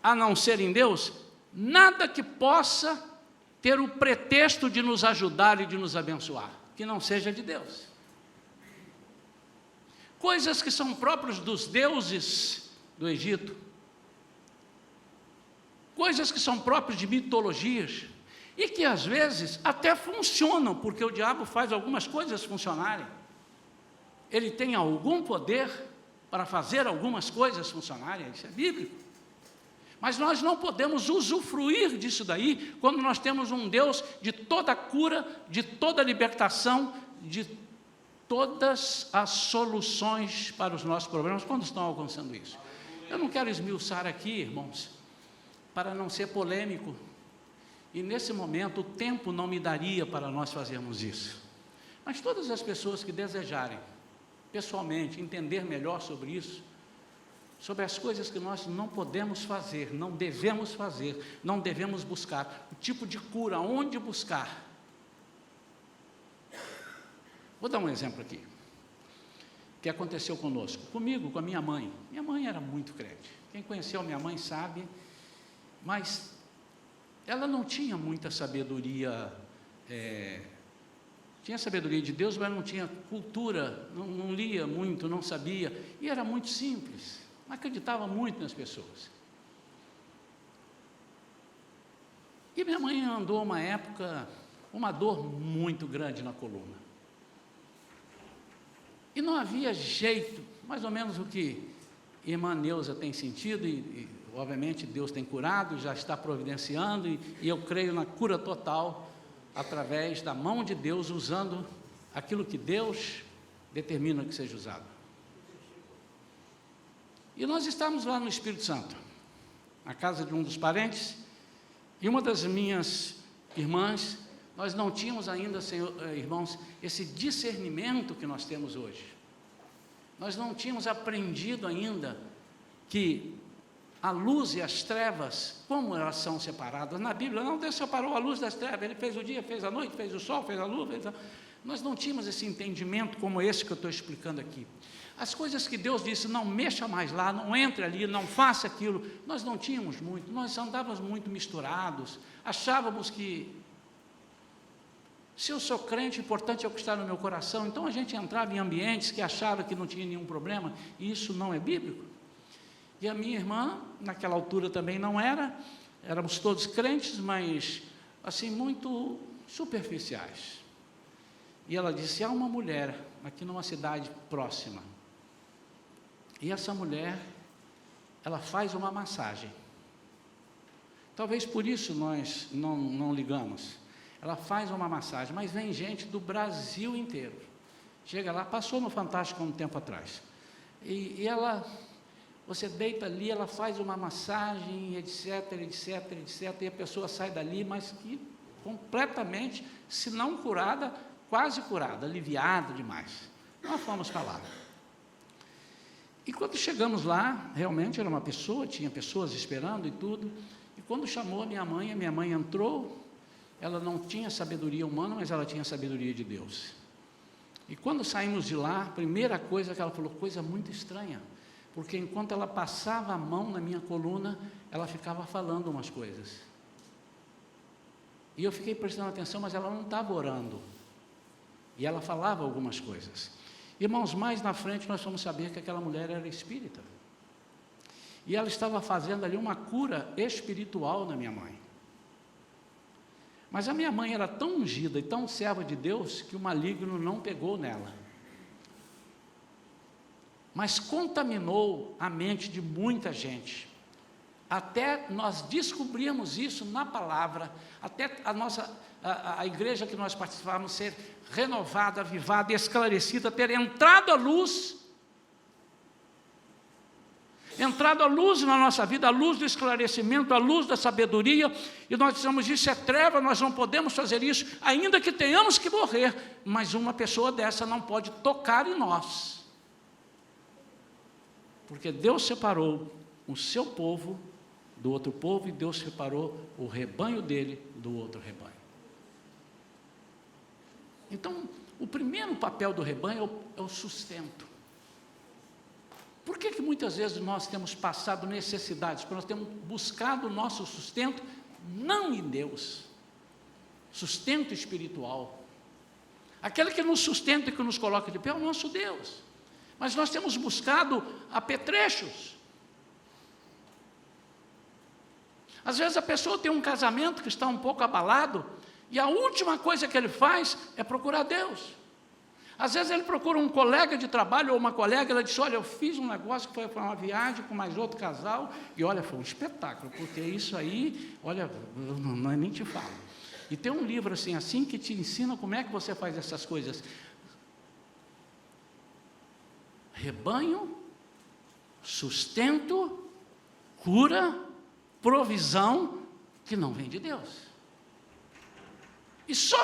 a não ser em Deus, nada que possa ter o pretexto de nos ajudar e de nos abençoar, que não seja de Deus. Coisas que são próprias dos deuses do Egito, coisas que são próprias de mitologias, e que às vezes até funcionam, porque o diabo faz algumas coisas funcionarem. Ele tem algum poder para fazer algumas coisas funcionarem, isso é bíblico. Mas nós não podemos usufruir disso daí, quando nós temos um Deus de toda cura, de toda libertação, de todas as soluções para os nossos problemas, quando estão alcançando isso. Eu não quero esmiuçar aqui, irmãos, para não ser polêmico, e nesse momento o tempo não me daria para nós fazermos isso. Mas todas as pessoas que desejarem, pessoalmente, entender melhor sobre isso, sobre as coisas que nós não podemos fazer, não devemos buscar, o tipo de cura, onde buscar. Vou dar um exemplo aqui, que aconteceu conosco, comigo, com a minha mãe. Minha mãe era muito crente, quem conheceu minha mãe sabe, mas ela não tinha muita sabedoria, tinha sabedoria de Deus, mas não tinha cultura, não lia muito, não sabia, e era muito simples, não acreditava muito nas pessoas. E minha mãe andou uma época, uma dor muito grande na coluna. E não havia jeito, mais ou menos o que irmã Neuza tem sentido, e obviamente Deus tem curado, já está providenciando, e eu creio na cura total, através da mão de Deus, usando aquilo que Deus determina que seja usado. E nós estávamos lá no Espírito Santo, na casa de um dos parentes, e uma das minhas irmãs, nós não tínhamos ainda, irmãos, esse discernimento que nós temos hoje. Nós não tínhamos aprendido ainda que a luz e as trevas, como elas são separadas. Na Bíblia, não, Deus separou a luz das trevas, Ele fez o dia, fez a noite, fez o sol, fez a lua, Nós não tínhamos esse entendimento como esse que eu estou explicando aqui. As coisas que Deus disse, não mexa mais lá, não entre ali, não faça aquilo, nós não tínhamos muito, nós andávamos muito misturados, achávamos que, se eu sou crente, o importante é o que está no meu coração. Então a gente entrava em ambientes que achava que não tinha nenhum problema, e isso não é bíblico. E a minha irmã, naquela altura também não era, éramos todos crentes, mas assim, muito superficiais. E ela disse: há uma mulher aqui numa cidade próxima, e essa mulher, ela faz uma massagem. Talvez por isso nós não ligamos. Ela faz uma massagem, mas vem gente do Brasil inteiro. Chega lá, passou no Fantástico há um tempo atrás. E ela você deita ali, ela faz uma massagem, etc, etc, etc, e a pessoa sai dali, mas que completamente, se não curada, quase curada, aliviada demais. Nós fomos para lá. E quando chegamos lá, realmente era uma pessoa, tinha pessoas esperando e tudo, e quando chamou a minha mãe entrou, ela não tinha sabedoria humana, mas ela tinha sabedoria de Deus. E quando saímos de lá, a primeira coisa que ela falou, coisa muito estranha, porque enquanto ela passava a mão na minha coluna, ela ficava falando umas coisas. E eu fiquei prestando atenção, mas ela não estava orando. E ela falava algumas coisas. Irmãos, mais na frente nós fomos saber que aquela mulher era espírita. E ela estava fazendo ali uma cura espiritual na minha mãe. Mas a minha mãe era tão ungida e tão serva de Deus que o maligno não pegou nela. Mas contaminou a mente de muita gente. Até nós descobrimos isso na palavra, até a igreja que nós participávamos ser renovada, avivada, esclarecida, ter entrado a luz na nossa vida, a luz do esclarecimento, a luz da sabedoria, e nós dizemos, isso é treva, nós não podemos fazer isso, ainda que tenhamos que morrer, mas uma pessoa dessa não pode tocar em nós, porque Deus separou o seu povo do outro povo, e Deus separou o rebanho dele do outro rebanho. Então, o primeiro papel do rebanho é o sustento. Por que muitas vezes nós temos passado necessidades? Porque nós temos buscado o nosso sustento, não em Deus, sustento espiritual. Aquele que nos sustenta e que nos coloca de pé é o nosso Deus. Mas nós temos buscado apetrechos. Às vezes a pessoa tem um casamento que está um pouco abalado, e a última coisa que ele faz é procurar Deus. Às vezes ele procura um colega de trabalho ou uma colega, ela diz, olha, eu fiz um negócio que foi para uma viagem com mais outro casal, e olha, foi um espetáculo, porque isso aí, olha, não nem te falo. E tem um livro assim que te ensina como é que você faz essas coisas. Rebanho, sustento, cura, provisão que não vem de Deus. E só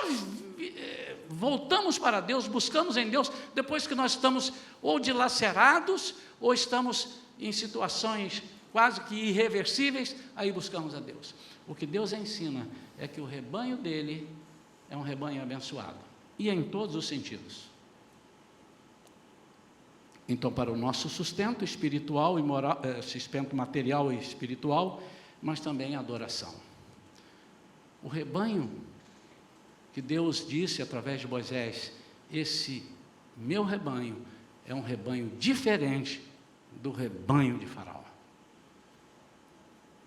voltamos para Deus, buscamos em Deus, depois que nós estamos ou dilacerados, ou estamos em situações quase que irreversíveis, aí buscamos a Deus. O que Deus ensina é que o rebanho dele é um rebanho abençoado, e em todos os sentidos. Então, para o nosso sustento espiritual e moral, sustento material e espiritual, mas também a adoração. O rebanho que Deus disse através de Moisés, esse meu rebanho é um rebanho diferente do rebanho de Faraó.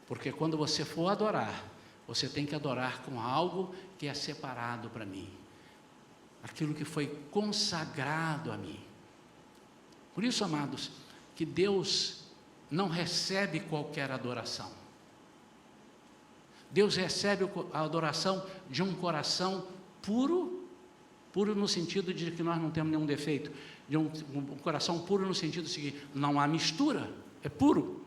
Porque quando você for adorar, você tem que adorar com algo que é separado para mim, aquilo que foi consagrado a mim. Por isso, amados, que Deus não recebe qualquer adoração. Deus recebe a adoração de um coração puro, puro no sentido de que nós não temos nenhum defeito, de um coração puro no sentido seguinte, não há mistura, é puro.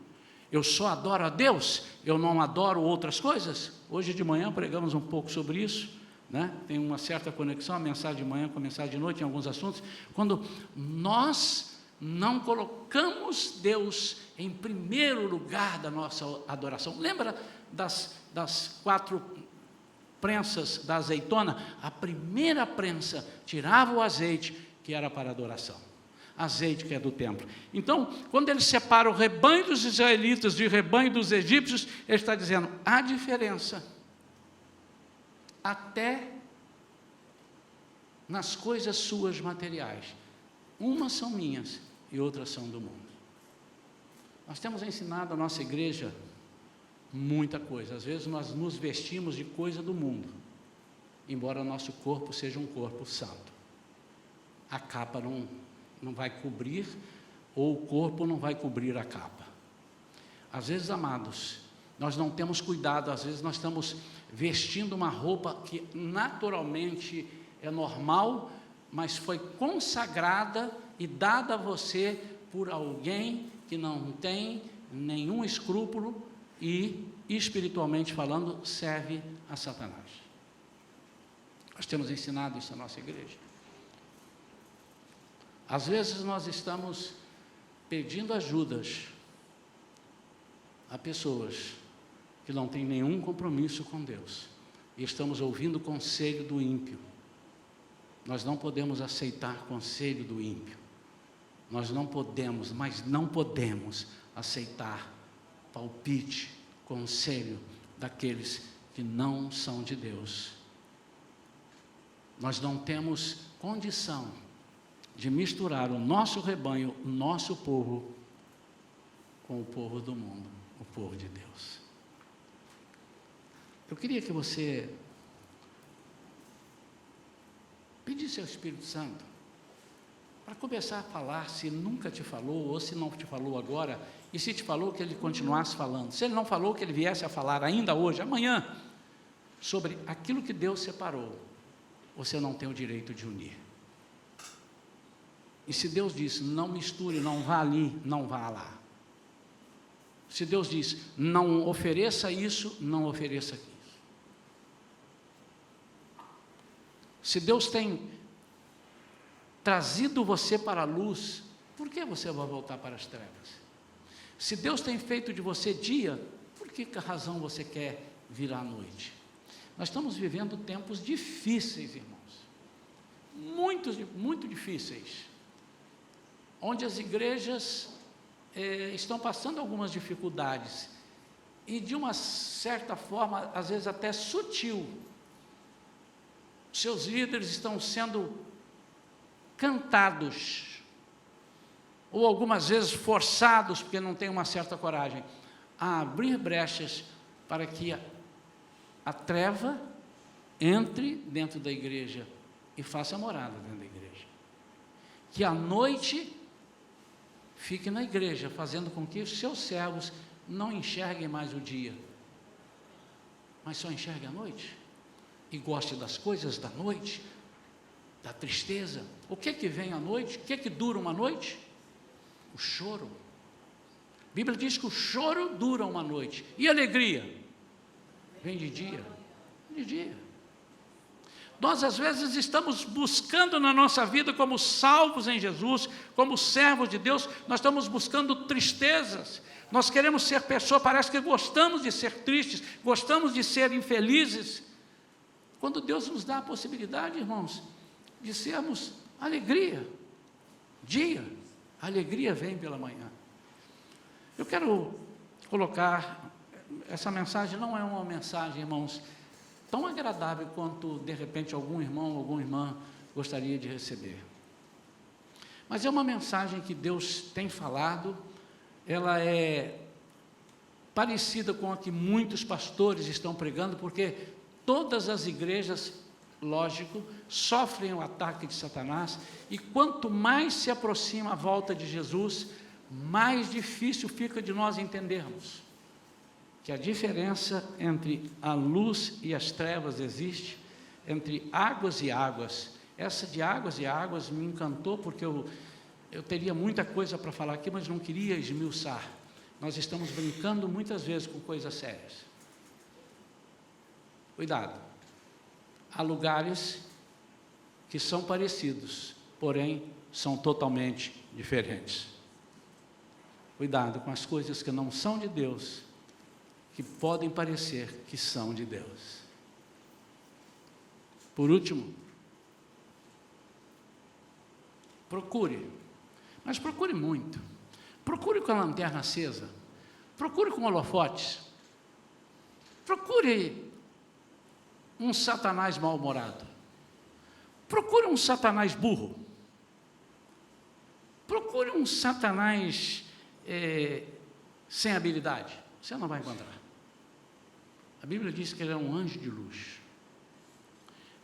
Eu só adoro a Deus, eu não adoro outras coisas. Hoje de manhã pregamos um pouco sobre isso, né? Tem uma certa conexão, a mensagem de manhã com a mensagem de noite em alguns assuntos, quando nós não colocamos Deus em primeiro lugar da nossa adoração. Lembra das 4 prensas da azeitona? A primeira prensa tirava o azeite, que era para adoração. Azeite que é do templo. Então, quando ele separa o rebanho dos israelitas do rebanho dos egípcios, ele está dizendo, há diferença até nas coisas suas materiais. Umas são minhas e outras são do mundo. Nós temos ensinado a nossa igreja muita coisa. Às vezes nós nos vestimos de coisa do mundo, embora nosso corpo seja um corpo santo. A capa não vai cobrir, ou o corpo não vai cobrir a capa. Às vezes, amados, nós não temos cuidado, às vezes nós estamos vestindo uma roupa que naturalmente é normal, mas foi consagrada e dada a você por alguém que não tem nenhum escrúpulo e, espiritualmente falando, serve a Satanás. Nós temos ensinado isso na nossa igreja. Às vezes nós estamos pedindo ajudas a pessoas que não têm nenhum compromisso com Deus e estamos ouvindo o conselho do ímpio. Nós não podemos aceitar conselho do ímpio. Nós não podemos, mas não podemos aceitar palpite, conselho daqueles que não são de Deus. Nós não temos condição de misturar o nosso rebanho, o nosso povo, com o povo do mundo, o povo de Deus. Eu queria que você pedisse ao Espírito Santo para começar a falar, se nunca te falou, ou se não te falou agora, e se te falou, que ele continuasse falando. Se ele não falou, que ele viesse a falar ainda hoje, amanhã, sobre aquilo que Deus separou. Você não tem o direito de unir. E se Deus diz, não misture, não vá ali, não vá lá. Se Deus diz, não ofereça isso, não ofereça isso. Se Deus tem trazido você para a luz, por que você vai voltar para as trevas? Se Deus tem feito de você dia, por que razão você quer virar à noite? Nós estamos vivendo tempos difíceis, irmãos. Muito difíceis. Onde as igrejas estão passando algumas dificuldades. E de uma certa forma, às vezes até sutil. Seus líderes estão sendo cantados, ou algumas vezes forçados, porque não têm uma certa coragem, a abrir brechas para que a treva entre dentro da igreja e faça morada dentro da igreja. Que a noite fique na igreja, fazendo com que os seus servos não enxerguem mais o dia, mas só enxerguem a noite. E goste das coisas da noite, da tristeza. O que vem à noite? O que dura uma noite? O choro. A Bíblia diz que o choro dura uma noite. E a alegria? Vem de dia. De dia. Nós às vezes estamos buscando na nossa vida como salvos em Jesus, como servos de Deus, nós estamos buscando tristezas. Nós queremos ser pessoas, parece que gostamos de ser tristes, gostamos de ser infelizes. Quando Deus nos dá a possibilidade, irmãos, de sermos alegria, dia, a alegria vem pela manhã. Eu quero colocar, essa mensagem não é uma mensagem, irmãos, tão agradável quanto, de repente, algum irmão, alguma irmã gostaria de receber. Mas é uma mensagem que Deus tem falado, ela é parecida com a que muitos pastores estão pregando, porque todas as igrejas, lógico, sofrem o ataque de Satanás, e quanto mais se aproxima a volta de Jesus, mais difícil fica de nós entendermos que a diferença entre a luz e as trevas existe, entre águas e águas. Essa de águas e águas me encantou, porque eu teria muita coisa para falar aqui, mas não queria esmiuçar. Nós estamos brincando muitas vezes com coisas sérias. Cuidado, há lugares que são parecidos, porém são totalmente diferentes. Cuidado com as coisas que não são de Deus, que podem parecer que são de Deus. Por último, procure, mas procure muito. Procure com a lanterna acesa, procure com holofotes, procure um Satanás mal-humorado, procure um Satanás burro, procure um Satanás sem habilidade, você não vai encontrar. A Bíblia diz que ele é um anjo de luz,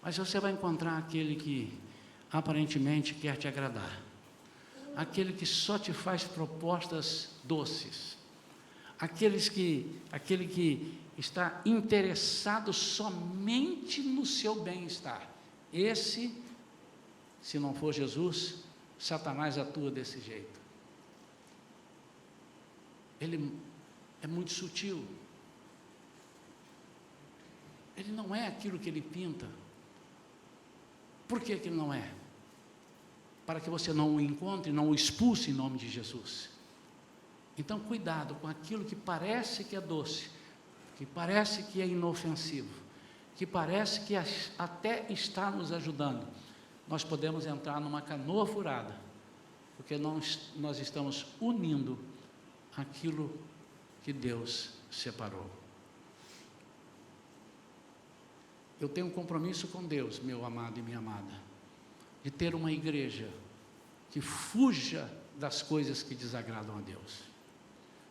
mas você vai encontrar aquele que aparentemente quer te agradar, aquele que só te faz propostas doces, aquele que está interessado somente no seu bem-estar. Esse, se não for Jesus, Satanás atua desse jeito. ele é muito sutil. Ele não é aquilo que ele pinta. Por que ele não é? Para que você não o encontre, não o expulse em nome de Jesus. Então, cuidado com aquilo que parece que é doce, que parece que é inofensivo, que parece que até está nos ajudando. Nós podemos entrar numa canoa furada, porque nós estamos unindo aquilo que Deus separou. Eu tenho um compromisso com Deus, meu amado e minha amada, de ter uma igreja que fuja das coisas que desagradam a Deus.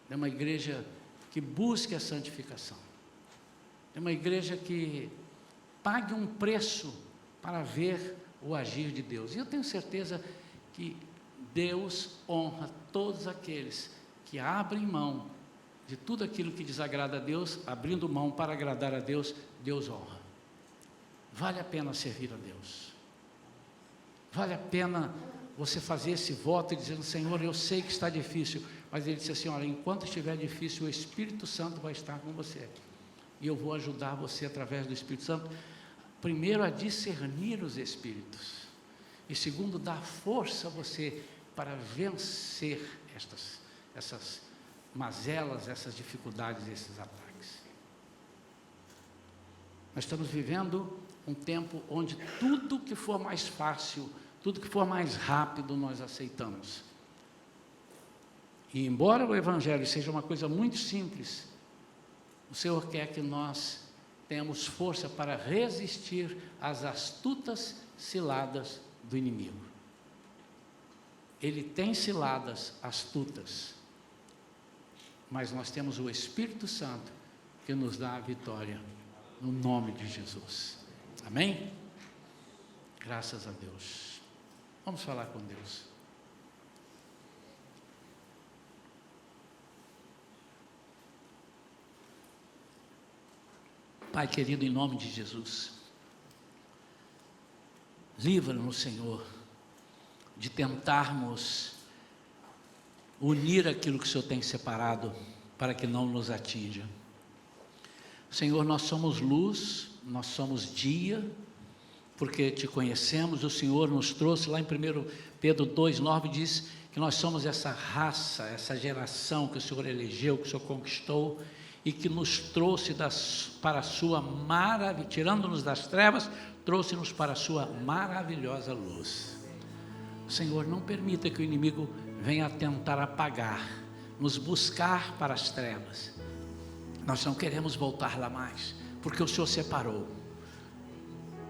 É uma igreja que busque a santificação. É uma igreja que pague um preço para ver o agir de Deus. E eu tenho certeza que Deus honra todos aqueles que abrem mão de tudo aquilo que desagrada a Deus, abrindo mão para agradar a Deus, Deus honra. Vale a pena servir a Deus. Vale a pena você fazer esse voto e dizendo: Senhor, eu sei que está difícil, mas ele disse assim: olha, enquanto estiver difícil, o Espírito Santo vai estar com você, e eu vou ajudar você através do Espírito Santo, primeiro a discernir os espíritos, e segundo, dar força a você para vencer essas mazelas, essas dificuldades, esses ataques. Nós estamos vivendo um tempo onde tudo que for mais fácil, tudo que for mais rápido, nós aceitamos. E embora o Evangelho seja uma coisa muito simples, o Senhor quer que nós tenhamos força para resistir às astutas ciladas do inimigo. Ele tem ciladas astutas, mas nós temos o Espírito Santo que nos dá a vitória, no nome de Jesus. Amém? Graças a Deus. Vamos falar com Deus. Pai querido, em nome de Jesus, livra-nos, Senhor, de tentarmos unir aquilo que o Senhor tem separado para que não nos atinja. Senhor, nós somos luz, nós somos dia, porque te conhecemos. O Senhor nos trouxe lá em 1 Pedro 2,9, diz que nós somos essa raça, essa geração que o Senhor elegeu, que o Senhor conquistou, e que nos trouxe para a sua maravilha, tirando-nos das trevas, trouxe-nos para a sua maravilhosa luz. Senhor, não permita que o inimigo venha tentar apagar, nos buscar para as trevas. Nós não queremos voltar lá mais, porque o Senhor separou.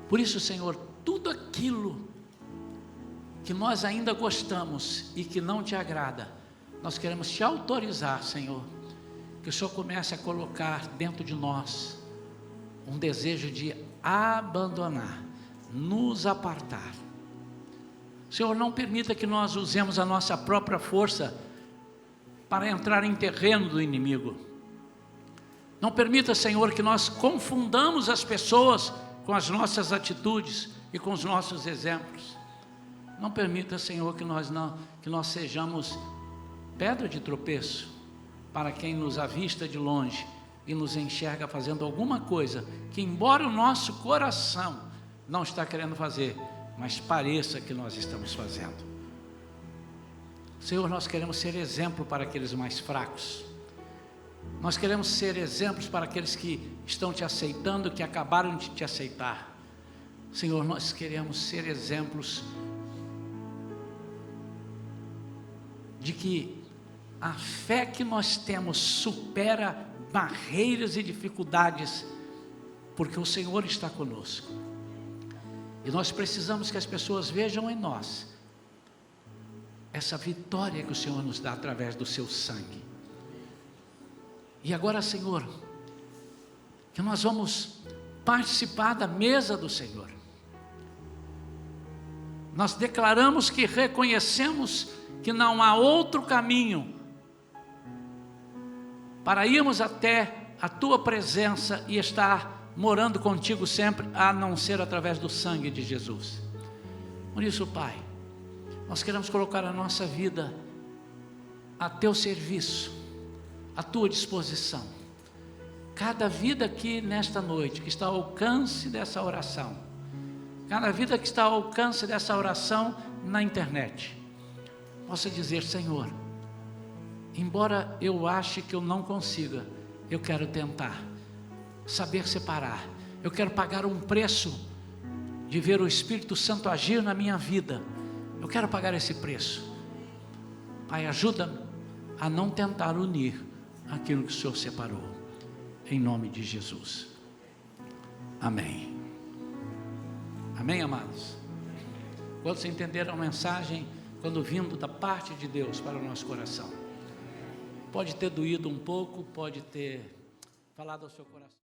Por isso, Senhor, tudo aquilo que nós ainda gostamos e que não te agrada, nós queremos te autorizar, Senhor, que o Senhor comece a colocar dentro de nós um desejo de abandonar, nos apartar. Senhor, não permita que nós usemos a nossa própria força para entrar em terreno do inimigo. Não permita, Senhor, que nós confundamos as pessoas com as nossas atitudes e com os nossos exemplos. Não permita, Senhor, que nós sejamos pedra de tropeço para quem nos avista de longe e nos enxerga fazendo alguma coisa que, embora o nosso coração não está querendo fazer, mas pareça que nós estamos fazendo. Senhor, nós queremos ser exemplo para aqueles mais fracos. Nós queremos ser exemplos para aqueles que estão te aceitando, que acabaram de te aceitar. Senhor, nós queremos ser exemplos de que a fé que nós temos supera barreiras e dificuldades, porque o Senhor está conosco. E nós precisamos que as pessoas vejam em nós essa vitória que o Senhor nos dá através do seu sangue. E agora, Senhor, que nós vamos participar da mesa do Senhor. Nós declaramos que reconhecemos que não há outro caminho para irmos até a Tua presença e estar morando contigo sempre, a não ser através do sangue de Jesus. Por isso, Pai, nós queremos colocar a nossa vida a Teu serviço, à tua disposição. Cada vida aqui nesta noite que está ao alcance dessa oração, cada vida que está ao alcance dessa oração na internet, possa dizer: Senhor, embora eu ache que eu não consiga, eu quero tentar saber separar, eu quero pagar um preço de ver o Espírito Santo agir na minha vida, eu quero pagar esse preço. Pai, ajuda-me a não tentar unir aquilo que o Senhor separou, em nome de Jesus, amém. Amém, amados? Quando você entender a mensagem, quando vindo da parte de Deus para o nosso coração, pode ter doído um pouco, pode ter falado ao seu coração.